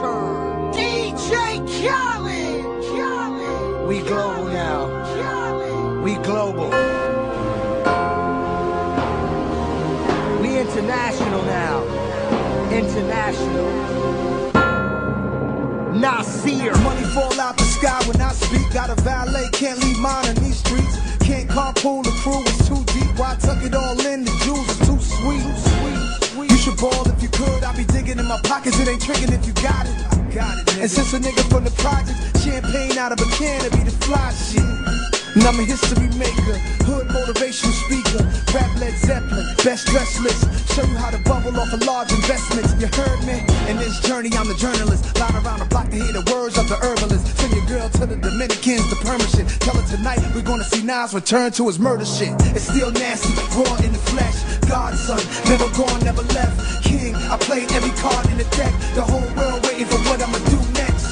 turn. DJ Khaled. Khaled. We global now. Khaled. We global. We international now. International. Nasir. Money fall out the sky when I speak. Got a valet, can't leave mine in these streets. Can't carpool, the crew is too deep. Why tuck it all in? The jewels is too sweet. You should ball if you could. I be digging in my pockets, it ain't tricking if you got it. I got it, nigga. And since a nigga from the projects, champagne out of a can to be the fly shit. And I'm a history maker, hood motivational speaker, rap Led Zeppelin, best dress list. Show you how to bubble off of large investments. You heard me? In this journey, I'm the journalist. Line around the block to hear the words of the herbalist. Send your girl to the Dominicans, the perma shit. Tell her tonight we're gonna see Nas return to his murder shit. It's still nasty, raw in the flesh. Godson, never gone, never left. King, I played every card in the deck. The whole world waiting for what I'ma do next.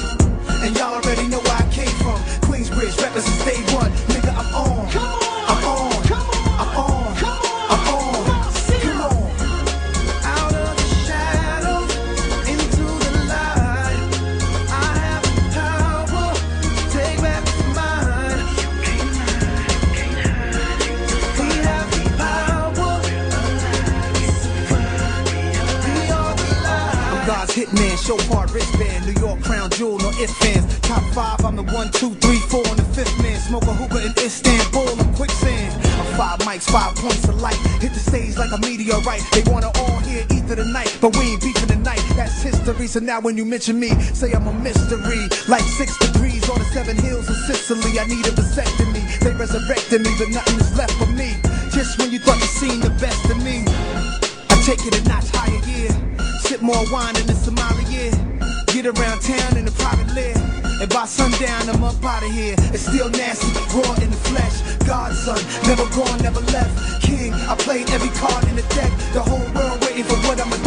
And y'all already know where I came from. Queensbridge, rappers since day one. Nigga, I'm on. Come on. I'm on. Come on. I'm on. Come on. I'm on. Come on. Out of the shadows, into the light. I have the power. Take back mine. We have the power. We are the light. I'm God's hitman, chauffeur, wristband, New York crown jewel, no ifs fans. Top 5, I'm the 1, 2, 3, 4, and the 5th man. Smoke a hookah in Istanbul, I'm quicksand. I'm 5 mics, 5 points of light. Hit the stage like a meteorite. They wanna all hear ether tonight, but we ain't beefing tonight. That's history. So now when you mention me, say I'm a mystery. Like 6 degrees on the 7 hills of Sicily. I need a vasectomy. They resurrected me, but nothing is left for me. Just when you thought you seen the best of me, I take it a notch higher, yeah. Sip more wine in the sommelier. Get around town in the private lair. And by sundown, I'm up out of here. It's still nasty, raw in the flesh. Godson, never gone, never left. King, I played every card in the deck. The whole world waiting for what I'ma